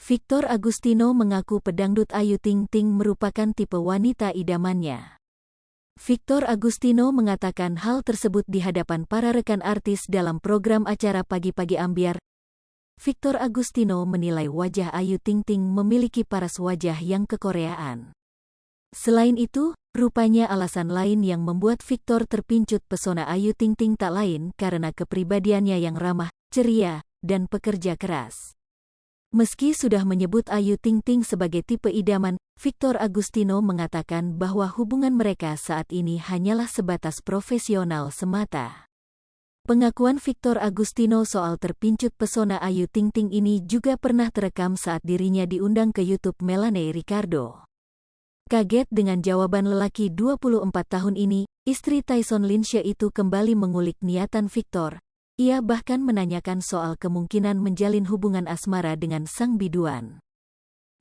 Victor Agustino mengaku pedangdut Ayu Ting Ting merupakan tipe wanita idamannya. Victor Agustino mengatakan hal tersebut di hadapan para rekan artis dalam program acara Pagi-Pagi Ambyar. Victor Agustino menilai wajah Ayu Ting Ting memiliki paras wajah yang kekoreaan. Selain itu, rupanya alasan lain yang membuat Victor terpincut pesona Ayu Ting Ting tak lain karena kepribadiannya yang ramah, ceria, dan pekerja keras. Meski sudah menyebut Ayu Ting Ting sebagai tipe idaman, Victor Agustino mengatakan bahwa hubungan mereka saat ini hanyalah sebatas profesional semata. Pengakuan Victor Agustino soal terpincut pesona Ayu Ting Ting ini juga pernah terekam saat dirinya diundang ke YouTube Melanie Ricardo. Kaget dengan jawaban lelaki 24 tahun ini, istri Tyson Linshe itu kembali mengulik niatan Victor. Ia bahkan menanyakan soal kemungkinan menjalin hubungan asmara dengan sang biduan.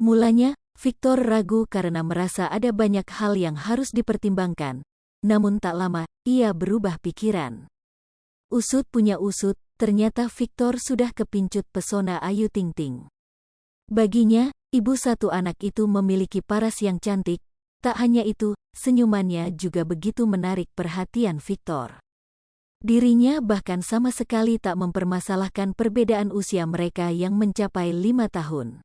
Mulanya, Victor ragu karena merasa ada banyak hal yang harus dipertimbangkan. Namun tak lama, ia berubah pikiran. Usut punya usut, ternyata Victor sudah kepincut pesona Ayu Ting Ting. Baginya, ibu satu anak itu memiliki paras yang cantik. Tak hanya itu, senyumannya juga begitu menarik perhatian Victor. Dirinya bahkan sama sekali tak mempermasalahkan perbedaan usia mereka yang mencapai 5 tahun.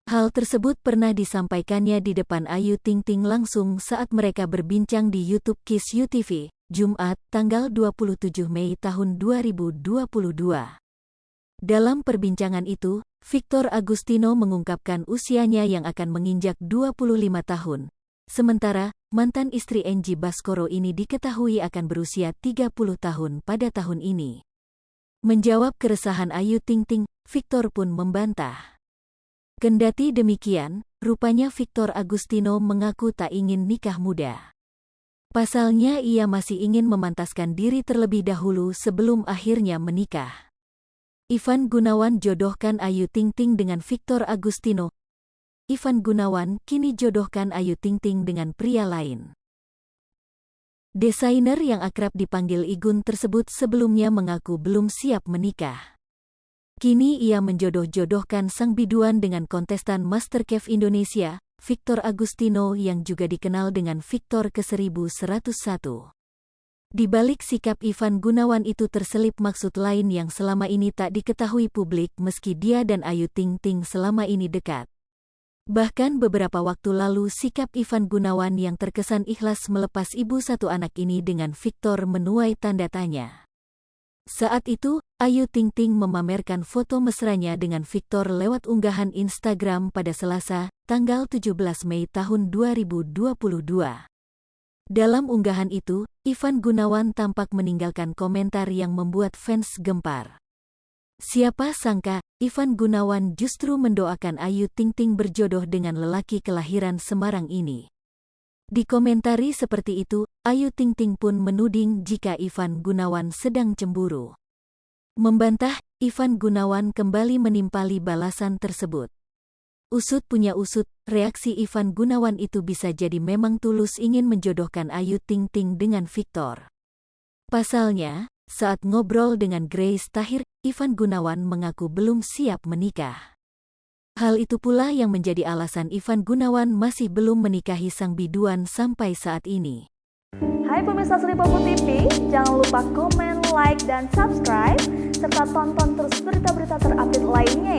Hal tersebut pernah disampaikannya di depan Ayu Ting Ting langsung saat mereka berbincang di YouTube Kiss You TV, Jumat, tanggal 27 Mei tahun 2022. Dalam perbincangan itu, Victor Agustino mengungkapkan usianya yang akan menginjak 25 tahun. Sementara, mantan istri Angie Baskoro ini diketahui akan berusia 30 tahun pada tahun ini. Menjawab keresahan Ayu Ting Ting, Victor pun membantah. Kendati demikian, rupanya Victor Agustino mengaku tak ingin nikah muda. Pasalnya ia masih ingin memantaskan diri terlebih dahulu sebelum akhirnya menikah. Ivan Gunawan jodohkan Ayu Ting Ting dengan Victor Agustino. Ivan Gunawan kini jodohkan Ayu Ting Ting dengan pria lain. Desainer yang akrab dipanggil Igun tersebut sebelumnya mengaku belum siap menikah. Kini ia menjodoh-jodohkan sang biduan dengan kontestan MasterChef Indonesia, Victor Agustino yang juga dikenal dengan Victor ke-1101. Di balik sikap Ivan Gunawan itu terselip maksud lain yang selama ini tak diketahui publik meski dia dan Ayu Ting Ting selama ini dekat. Bahkan beberapa waktu lalu sikap Ivan Gunawan yang terkesan ikhlas melepas ibu satu anak ini dengan Victor menuai tanda tanya. Saat itu, Ayu Ting Ting memamerkan foto mesranya dengan Victor lewat unggahan Instagram pada Selasa, tanggal 17 Mei tahun 2022. Dalam unggahan itu, Ivan Gunawan tampak meninggalkan komentar yang membuat fans gempar. Siapa sangka, Ivan Gunawan justru mendoakan Ayu Ting Ting berjodoh dengan lelaki kelahiran Semarang ini. Dikomentari seperti itu, Ayu Ting Ting pun menuding jika Ivan Gunawan sedang cemburu. Membantah, Ivan Gunawan kembali menimpali balasan tersebut. Usut punya usut, reaksi Ivan Gunawan itu bisa jadi memang tulus ingin menjodohkan Ayu Ting Ting dengan Victor. Pasalnya, saat ngobrol dengan Grace Tahir, Ivan Gunawan mengaku belum siap menikah. Hal itu pula yang menjadi alasan Ivan Gunawan masih belum menikahi sang biduan sampai saat ini. Hai pemirsa Sri Popo TV, jangan lupa komen, like, dan subscribe, serta tonton terus berita-berita terupdate lainnya